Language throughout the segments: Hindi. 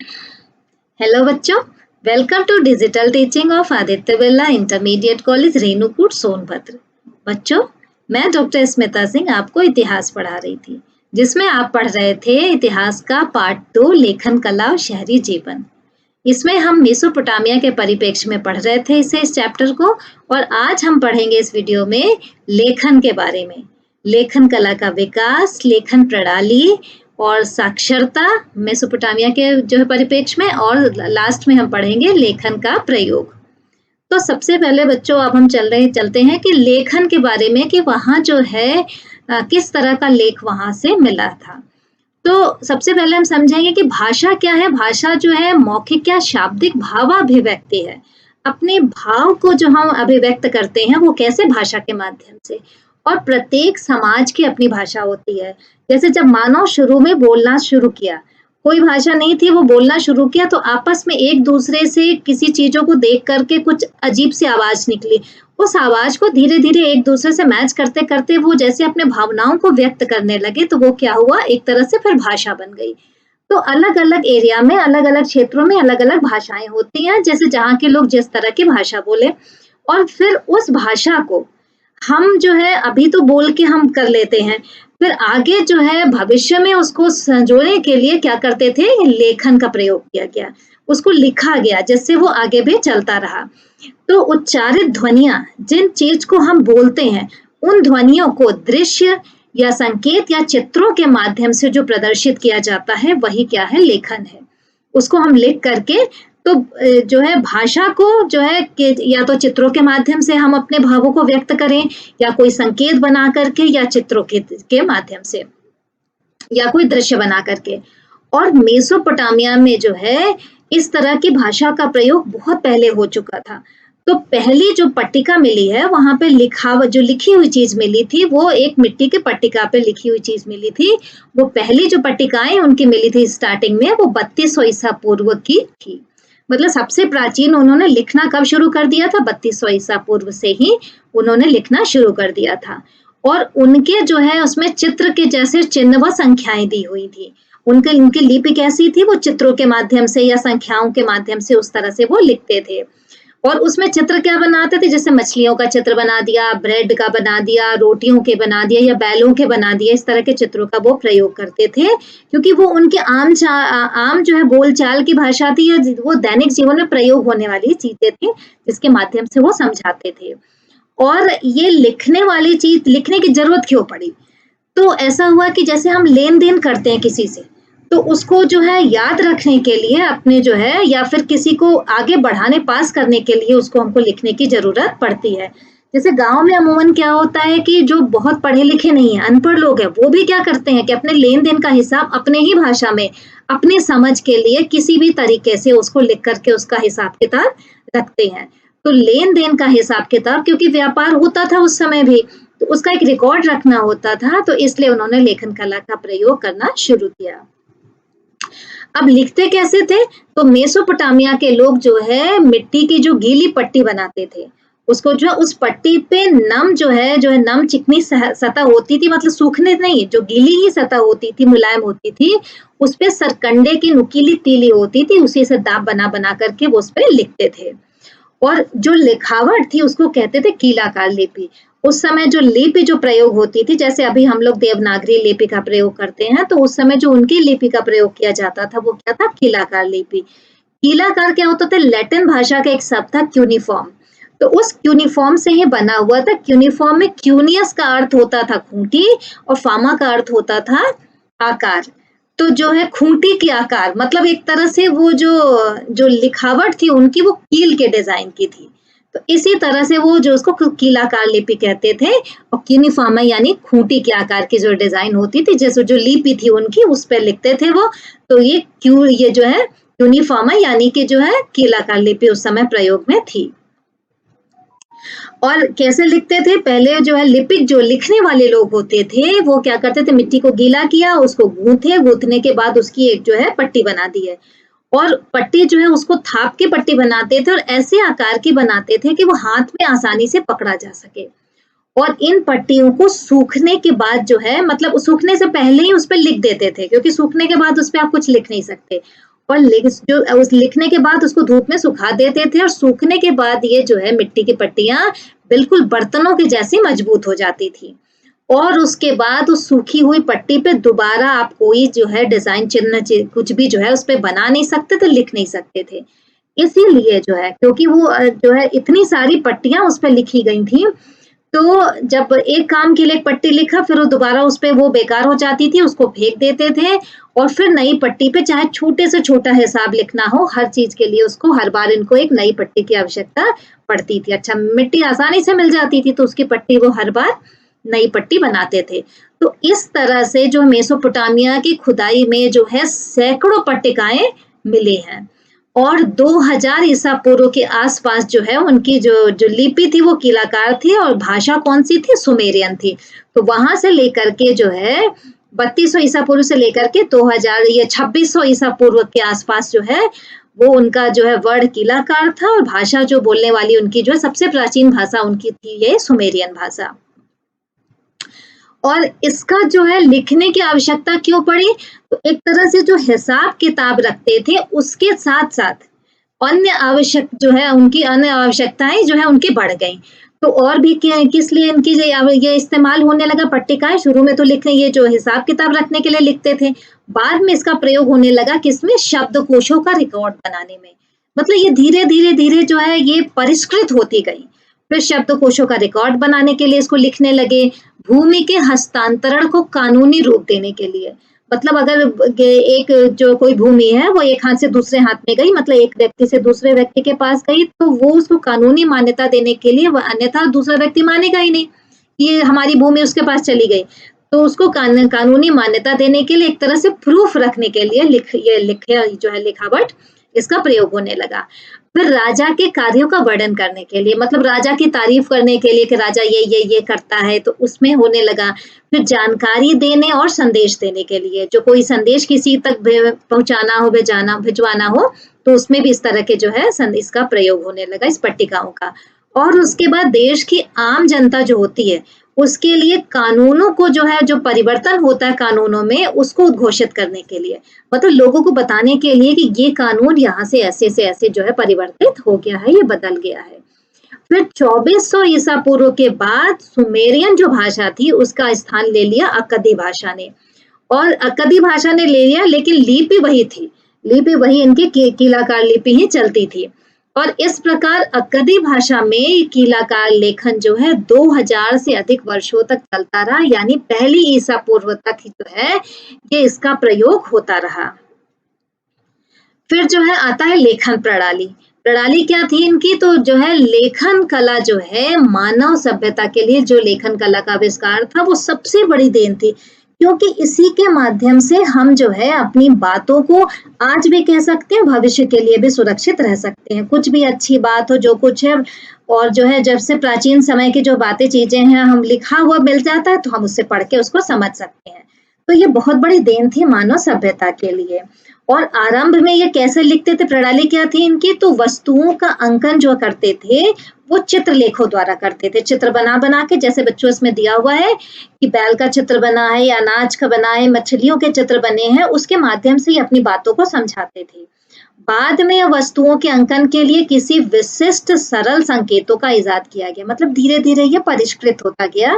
हेलो बच्चों, welcome to digital teaching of Aditya Birla intermediate college Renukoot Sonbhadra. बच्चों, मैं डॉक्टर स्मिता सिंह आपको इतिहास पढ़ा रही थी, जिसमें आप पढ़ रहे थे इतिहास का पार्ट 2 लेखन कला और शहरी जीवन। इसमें हम मेसोपोटामिया के परिप्रेक्ष्य में पढ़ रहे थे इस चैप्टर को, और आज हम पढ़ेंगे इस वीडियो में लेखन के बारे में, लेखन कला का विकास, लेखन प्रणाली और साक्षरता मेसोपोटामिया के जो है परिप्रेक्ष्य में, और लास्ट में हम पढ़ेंगे लेखन का प्रयोग। तो सबसे पहले बच्चों अब हम चलते हैं कि लेखन के बारे में, कि वहाँ जो है किस तरह का लेख वहाँ से मिला था। तो सबसे पहले हम समझेंगे कि भाषा क्या है। भाषा जो है मौखिक या शाब्दिक भावाभिव्यक्ति है। अपने भाव को जो हम अभिव्यक्त करते हैं वो कैसे, भाषा के माध्यम से। और प्रत्येक समाज की अपनी भाषा होती है। जैसे जब मानव शुरू में बोलना शुरू किया, कोई भाषा नहीं थी, वो बोलना शुरू किया तो आपस में एक दूसरे से किसी चीजों को देख करके कुछ अजीब सी आवाज निकली। उस आवाज को धीरे धीरे एक दूसरे से मैच करते करते वो जैसे अपने भावनाओं को व्यक्त करने लगे, तो वो क्या हुआ, एक तरह से फिर भाषा बन गई। तो अलग अलग एरिया में, अलग अलग क्षेत्रों में अलग अलग भाषाएं होती हैं, जैसे जहाँ के लोग जिस तरह की भाषा बोले, और फिर उस भाषा को हम जो है अभी तो बोल के हम कर लेते हैं, फिर आगे जो है भविष्य में उसको संजोने के लिए क्या करते थे, लेखन का प्रयोग किया गया, उसको लिखा गया, जिससे वो आगे भी चलता रहा। तो उच्चारित ध्वनियां, जिन चीज को हम बोलते हैं, उन ध्वनियों को दृश्य या संकेत या चित्रों के माध्यम से जो प्रदर्शित किया जाता है, वही क्या है, लेखन है। उसको हम लिख करके तो जो है भाषा को जो है कि या तो चित्रों के माध्यम से हम अपने भावों को व्यक्त करें, या कोई संकेत बना करके, या चित्रों के माध्यम से, या कोई दृश्य बना करके। और मेसोपोटामिया में जो है इस तरह की भाषा का प्रयोग बहुत पहले हो चुका था। तो पहली जो पट्टिका मिली है, वहां पे जो लिखी हुई चीज मिली थी, वो एक मिट्टी की पट्टिका पे लिखी हुई चीज मिली थी। वो पहली जो पट्टिकाएं उनकी मिली थी स्टार्टिंग में, वो 3200 ईसा पूर्व की थी। मतलब सबसे प्राचीन उन्होंने लिखना कब शुरू कर दिया था, 3200 ईसा पूर्व से ही उन्होंने लिखना शुरू कर दिया था। और उनके जो है उसमें चित्र के जैसे चिन्ह व संख्याएं दी हुई थी। उनकी लिपि कैसी थी, वो चित्रों के माध्यम से या संख्याओं के माध्यम से उस तरह से वो लिखते थे। और उसमें चित्र क्या बनाते थे, जैसे मछलियों का चित्र बना दिया, ब्रेड का बना दिया, रोटियों के बना दिया, या बैलों के बना दिया, इस तरह के चित्रों का वो प्रयोग करते थे, क्योंकि वो उनके आम जो है बोलचाल की भाषा थी, या वो दैनिक जीवन में प्रयोग होने वाली चीजें थी, जिसके माध्यम से वो समझाते थे। और ये लिखने वाली चीज, लिखने की जरूरत क्यों पड़ी, तो ऐसा हुआ कि जैसे हम लेन देन करते हैं किसी से, तो उसको जो है याद रखने के लिए अपने जो है, या फिर किसी को आगे बढ़ाने, पास करने के लिए उसको हमको लिखने की जरूरत पड़ती है। जैसे गांव में अमूमन क्या होता है कि जो बहुत पढ़े लिखे नहीं है, अनपढ़ लोग हैं, वो भी क्या करते हैं कि अपने लेन देन का हिसाब अपने ही भाषा में, अपने समझ के लिए किसी भी तरीके से उसको लिख करके उसका हिसाब किताब रखते हैं। तो लेन देन का हिसाब किताब, क्योंकि व्यापार होता था उस समय भी, तो उसका एक रिकॉर्ड रखना होता था, तो इसलिए उन्होंने लेखन कला का प्रयोग करना शुरू किया। अब लिखते कैसे थे, तो मेसोपोटामिया के लोग जो है मिट्टी की जो गीली पट्टी बनाते थे, उसको जो है उस पट्टी पे नम जो है नम चिकनी सतह होती थी, मतलब सूखने नहीं, जो गीली ही सतह होती थी, मुलायम होती थी, उस पे सरकंडे की नुकीली तीली होती थी, उसी से दाब बना बना करके वो उस पे लिखते थे। और जो लिखावट थी उसको कहते थे कीलाकार लिपि। उस समय जो लिपि जो प्रयोग होती थी, जैसे अभी हम लोग देवनागरी लिपि का प्रयोग करते हैं, तो उस समय जो उनकी लिपि का प्रयोग किया जाता था वो क्या था, कीलाकार लिपि। कीलाकार क्या होता था, लैटिन भाषा का एक शब्द था क्यूनिफॉर्म। तो उस क्यूनिफॉर्म से ही बना हुआ था। क्यूनिफॉर्म में क्यूनियस का अर्थ होता था खूंटी, और फामा का अर्थ होता था आकार। तो जो है खूंटी की आकार, मतलब एक तरह से वो जो जो लिखावट थी उनकी, वो कील के डिजाइन की थी। तो इसी तरह से वो जो उसको कीलाकार लिपि कहते थे, और क्यूनिफॉर्म यानी खूंटी के आकार की जो डिजाइन होती थी, जैसे जो लिपि थी उनकी, उस पर लिखते थे वो। तो ये जो है यूनिफॉर्म यानी कि जो है कीलाकार लिपि उस समय प्रयोग में थी। और कैसे लिखते थे, पहले जो है लिपिक, जो लिखने वाले लोग होते थे, वो क्या करते थे, मिट्टी को गीला किया, उसको गूंथने के बाद उसकी एक जो है पट्टी बना दी है, और पट्टी जो है उसको थाप के पट्टी बनाते थे, और ऐसे आकार की बनाते थे कि वो हाथ में आसानी से पकड़ा जा सके। और इन पट्टियों को सूखने के बाद जो है, मतलब सूखने से पहले ही उस पर लिख देते थे, क्योंकि सूखने के बाद उस पर आप कुछ लिख नहीं सकते। और उस लिखने के बाद उसको धूप में सुखा देते थे और सूखने के बाद ये जो है मिट्टी की पट्टियाँ बिल्कुल बर्तनों की जैसी मजबूत हो जाती थी। और उसके बाद उस सूखी हुई पट्टी पे दोबारा आप कोई जो है डिज़ाइन चिन्ह कुछ भी जो है उस पे बना नहीं सकते थे, लिख नहीं सकते थे। इसीलिए जो है क्योंकि वो जो है इतनी सारी पट्टियाँ उस पे लिखी गई थी, तो जब एक काम के लिए एक पट्टी लिखा फिर वो दोबारा उस पे वो बेकार हो जाती थी, उसको फेंक देते थे और फिर नई पट्टी पे चाहे छोटे से छोटा हिसाब लिखना हो, हर चीज़ के लिए उसको हर बार इनको एक नई पट्टी की आवश्यकता पड़ती थी। अच्छा, मिट्टी आसानी से मिल जाती थी तो उसकी पट्टी वो हर बार नई पट्टी बनाते थे। तो इस तरह से जो मेसोपोटामिया की खुदाई में जो है सैकड़ों पट्टिकाएँ मिली हैं। और 2000 ईसा पूर्व के आसपास जो है उनकी जो लिपि थी वो कीलाकार थी और भाषा कौन-सी थी? सुमेरियन थी। तो वहाँ से लेकर के जो है 3200 ईसा पूर्व से लेकर के 2000 या 2600 ईसा पूर्व के आसपास जो है, वो उनका जो है वर्ण कीलाकार था और भाषा जो बोलने वाली उनकी जो है सबसे प्राचीन भाषा उनकी थी ये सुमेरियन भाषा। और इसका जो है लिखने की आवश्यकता क्यों पड़ी? तो एक तरह से जो हिसाब-किताब रखते थे उसके साथ-साथ अन्य आवश्यक जो है उनकी अन्य आवश्यकताएँ जो है उनकी बढ़ गईं। तो और भी क्या किस लिए इनकी ये इस्तेमाल होने लगा पट्टिकाएँ? शुरू में तो लिखने ये जो हिसाब-किताब रखने के लिए लिखते थे। बाद में इसका प्रयोग होने लगा किसमें? शब्दकोशों का रिकॉर्ड बनाने में। मतलब ये धीरे-धीरे जो है ये परिष्कृत होती गई। फिर शब्दकोशों का रिकॉर्ड बनाने के लिए इसको लिखने लगे, भूमि के हस्तांतरण को कानूनी रूप देने के लिए। मतलब अगर एक जो कोई भूमि है वो एक हाथ से दूसरे हाथ में गई, मतलब एक व्यक्ति से दूसरे व्यक्ति के पास गई तो वो उसको कानूनी मान्यता देने के लिए अन्यथा दूसरा व्यक्ति मानेगा ही नहीं, ये हमारी भूमि उसके पास चली गई। तो उसको कानूनी मान्यता देने के लिए एक तरह से प्रूफ रखने के लिए जो है लिखावट इसका प्रयोग होने लगा। फिर राजा के कार्यों का वर्णन करने के लिए, मतलब राजा की तारीफ करने के लिए कि राजा ये करता है तो उसमें होने लगा। फिर जानकारी देने और संदेश देने के लिए, जो कोई संदेश किसी तक पहुंचाना हो, भिजवाना हो तो उसमें भी इस तरह के जो है संदेश का प्रयोग होने लगा इस पट्टिकाओं का। और उसके बाद देश की आम जनता जो होती है उसके लिए कानूनों को जो है जो परिवर्तन होता है कानूनों में उसको उद्घोषित करने के लिए, मतलब लोगों को बताने के लिए कि ये कानून यहाँ से ऐसे जो है परिवर्तित हो गया है, ये बदल गया है। फिर 2400 ईसा पूर्व के बाद सुमेरियन जो भाषा थी उसका स्थान ले लिया अक्कदी भाषा ने। और अक्कदी भाषा ने ले लिया लेकिन लिपि वही थी, लिपि वही इनकी कीलाकार लिपि ही चलती थी। और इस प्रकार अक्कदी भाषा में कीलाकार लेखन जो है 2000 से अधिक वर्षों तक चलता रहा, यानी पहली ईसा पूर्व तक जो है ये इसका प्रयोग होता रहा। फिर जो है आता है लेखन प्रणाली। प्रणाली क्या थी इनकी? तो जो है लेखन कला जो है मानव सभ्यता के लिए जो लेखन कला का आविष्कार था वो सबसे बड़ी देन थी, क्योंकि इसी के माध्यम से हम जो है अपनी बातों को आज भी कह सकते हैं, भविष्य के लिए भी सुरक्षित रह सकते हैं। कुछ भी अच्छी बात हो जो कुछ है और जो है जब से प्राचीन समय की जो बातें चीजें हैं हम लिखा हुआ मिल जाता है तो हम उससे पढ़ के उसको समझ सकते हैं। तो ये बहुत बड़ी देन थी मानव सभ्यता के लिए। और आरंभ में ये कैसे लिखते थे? प्रणाली क्या थी इनकी? तो वस्तुओं का अंकन जो करते थे वो चित्रलेखों द्वारा करते थे। चित्र बना के, जैसे बच्चों इसमें दिया हुआ है कि बैल का चित्र बना है या अनाज का बना है, मछलियों के चित्र बने हैं, उसके माध्यम से ही अपनी बातों को समझाते थे। बाद में वस्तुओं के अंकन के लिए किसी विशिष्ट सरल संकेतों का इजाद किया गया, मतलब धीरे धीरे ये परिष्कृत होता गया।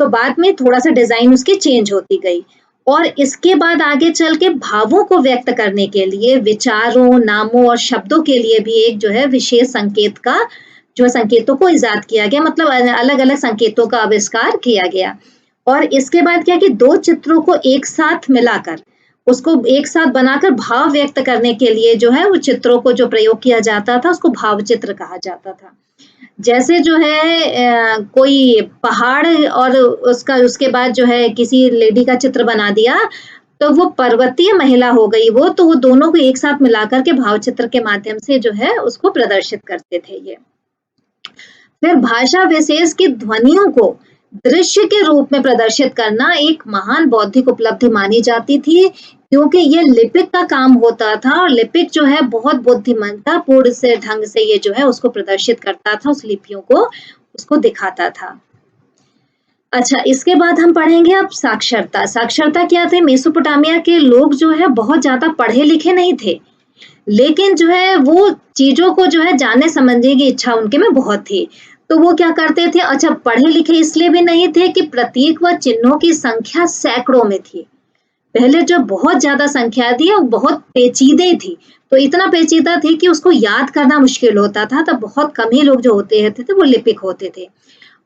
तो बाद में थोड़ा सा डिजाइन उसकी चेंज होती गई। और इसके बाद आगे चल के भावों को व्यक्त करने के लिए विचारों, नामों और शब्दों के लिए भी एक जो है विशेष संकेत का जो संकेतों को इजाद किया गया, मतलब अलग-अलग संकेतों का आविष्कार किया गया। और इसके बाद क्या कि दो चित्रों को एक साथ मिलाकर उसको एक साथ बनाकर भाव व्यक्त करने के लिए जो है वो चित्रों को जो प्रयोग किया जाता था उसको भाव चित्र कहा जाता था। जैसे जो है कोई पहाड़ और उसके बाद जो है किसी लेडी का चित्र बना दिया तो वो पर्वतीय महिला हो गई वो, तो वो दोनों को एक साथ मिलाकर के भाव चित्र के माध्यम से जो है उसको प्रदर्शित करते थे ये। फिर भाषा विशेष की ध्वनियों को दृश्य के रूप में प्रदर्शित करना एक महान बौद्धिक उपलब्धि मानी जाती थी, क्योंकि ये लिपिक का काम होता था और लिपिक जो है बहुत बुद्धिमत्ता पूर्ण से ढंग से ये जो है उसको प्रदर्शित करता था, उस लिपियों को उसको दिखाता था। अच्छा, इसके बाद हम पढ़ेंगे अब साक्षरता। साक्षरता क्या थे? मेसोपोटामिया के लोग जो है बहुत ज्यादा पढ़े लिखे नहीं थे, लेकिन जो है वो चीज़ों को जो है जानने समझने की इच्छा उनके में बहुत थी। तो वो क्या करते थे, अच्छा पढ़े-लिखे इसलिए भी नहीं थे कि प्रतीक व चिन्हों की संख्या सैकड़ों में थी। पहले जो बहुत ज़्यादा संख्या थी और बहुत पेचीदे थी, तो इतना पेचीदा थी कि उसको याद करना मुश्किल होता था, तो बहुत कम ही लोग जो होते थे वो लिपिक होते थे।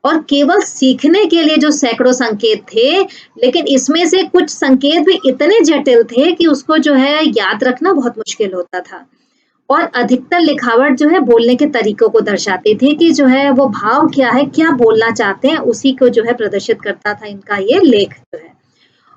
और केवल सीखने के लिए जो सैकड़ों संकेत थे, लेकिन इसमें से कुछ संकेत भी इतने जटिल थे कि उसको जो है याद रखना बहुत मुश्किल होता था। और अधिकतर लिखावट जो है बोलने के तरीकों को दर्शाती थी कि जो है वो भाव क्या है, क्या बोलना चाहते हैं, उसी को जो है प्रदर्शित करता था इनका ये लेख जो है।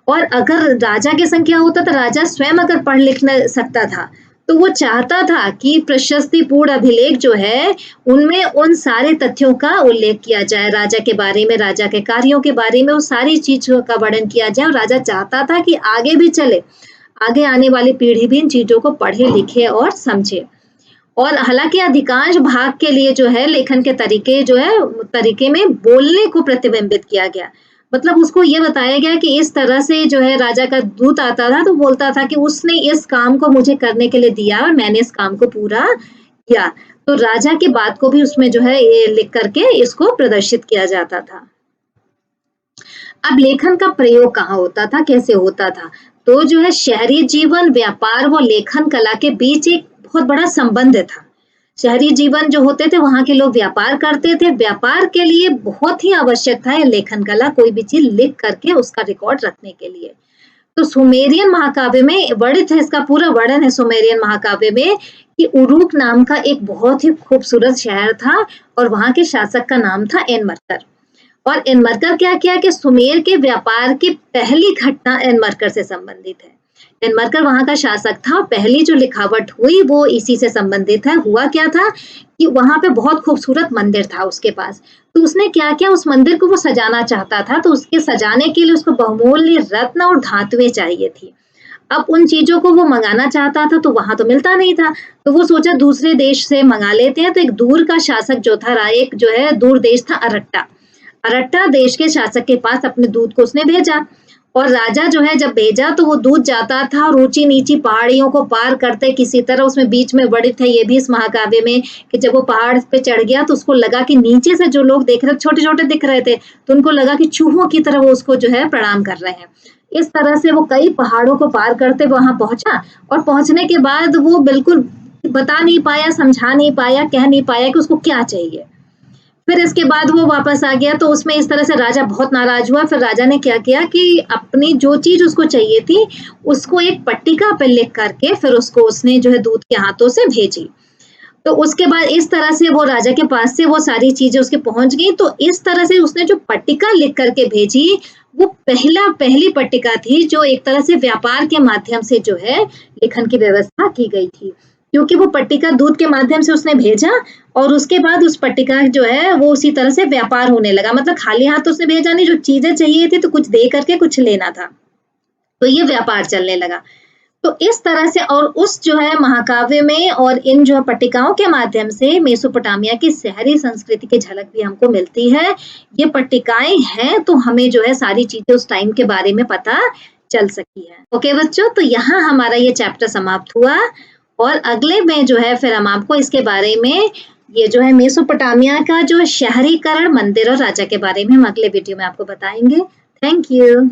और अगर राजा की संख्या होता तो राजा स्वयं अगर पढ़ लिख न सकता था, तो वो चाहता था कि प्रशस्तिपूर्ण अभिलेख जो है, उनमें उन सारे तथ्यों का उल्लेख किया जाए, राजा के बारे में, राजा के कार्यों के बारे में, वो सारी चीज़ों का वर्णन किया जाए और राजा चाहता था कि आगे भी चले, आगे आने वाली पीढ़ी भी इन चीज़ों को पढ़े, लिखे और समझे। और हालाँकि अधिकांश भाग के लिए जो है लेखन के तरीके जो है तरीके में बोलने को प्रतिबिंबित किया गया। मतलब उसको ये बताया गया कि इस तरह से जो है राजा का दूत आता था तो बोलता था कि उसने इस काम को मुझे करने के लिए दिया और मैंने इस काम को पूरा किया। तो राजा की बात को भी उसमें जो है ये लिख करके इसको प्रदर्शित किया जाता था। अब लेखन का प्रयोग कहाँ होता था, कैसे होता था? तो जो है शहरी जीवन, व्यापार व लेखन कला के बीच एक बहुत बड़ा संबंध था। शहरी जीवन जो होते थे वहाँ के लोग व्यापार करते थे, व्यापार के लिए बहुत ही आवश्यक था ये लेखन कला, कोई भी चीज़ लिख करके उसका रिकॉर्ड रखने के लिए। तो सुमेरियन महाकाव्य में वर्णित है, इसका पूरा वर्णन है सुमेरियन महाकाव्य में कि उरूक नाम का एक बहुत ही खूबसूरत शहर था और वहाँ के शासक का नाम था एनमरकर। और एनमरकर क्या किया कि सुमेर के व्यापार की पहली घटना एनमरकर से संबंधित है। एनमरकर वहाँ का शासक था और पहली जो लिखावट हुई वो इसी से संबंधित है। हुआ क्या था कि वहाँ पे बहुत खूबसूरत मंदिर था उसके पास। तो उसने क्या किया, उस मंदिर को वो सजाना चाहता था, तो उसके सजाने के लिए उसको बहुमूल्य रत्न और धातुएँ चाहिए थी। अब उन चीज़ों को वो मँगाना चाहता था तो वहाँ तो मिलता नहीं था। तो वो सोचा दूसरे देश से मँगा लेते हैं, तो एक दूर का शासक जो था एक जो है दूर देश था अरट्टा। अरट्टा देश के शासक के पास अपने दूत को उसने भेजा और राजा जो है जब भेजा तो वो दूत जाता था और ऊंची-नीची पहाड़ियों को पार करते किसी तरह, उसमें बीच में वर्णित है ये भी इस महाकाव्य में कि जब वो पहाड़ पे चढ़ गया तो उसको लगा कि नीचे से जो लोग देख रहे छोटे-छोटे दिख रहे थे, तो उनको लगा कि चूहों की तरह वो उसको जो है प्रणाम कर रहे हैं। इस तरह से वो कई पहाड़ों को पार करते वहां पहुंचा और पहुंचने के बाद वो बिल्कुल बता नहीं पाया, समझा नहीं पाया, कह नहीं पाया कि उसको क्या चाहिए। फिर इसके बाद वो वापस आ गया, तो उसमें इस तरह से राजा बहुत नाराज हुआ। फिर राजा ने क्या किया कि अपनी जो चीज़ उसको चाहिए थी, उसको एक पट्टिका पे लिख करके फिर उसको उसने जो है दूत के हाथों से भेजी। तो उसके बाद इस तरह से वो राजा के पास से वो सारी चीज़ें उसके पहुँच गई। तो इस तरह से उसने जो पट्टिका लिख करके भेजी, वो पहली पट्टिका थी जो एक तरह से व्यापार के माध्यम से जो है लेखन की व्यवस्था की गई थी। क्योंकि वो पट्टिका दूत के माध्यम से उसने भेजा और उसके बाद उस पट्टिका जो है वो उसी तरह से व्यापार होने लगा। मतलब खाली हाथ तो उसने भेजा नहीं, जो चीज़ें चाहिए थी तो कुछ दे करके कुछ लेना था। तो ये व्यापार चलने लगा। तो इस तरह से और उस जो है महाकाव्य में और इन जो है पट्टिकाओं के माध्यम से मेसोपोटामिया की शहरी संस्कृति की झलक भी हमको मिलती है। ये पट्टिकाएँ हैं तो हमें जो है सारी चीज़ें उस टाइम के बारे में पता चल सकी है। ओके बच्चों, तो यहाँ हमारा ये चैप्टर समाप्त हुआ और अगले में जो है फिर हम आपको इसके बारे में ये जो है मेसोपोटामिया का जो शहरीकरण, मंदिर और राजा के बारे में हम अगले वीडियो में आपको बताएँगे। Thank you.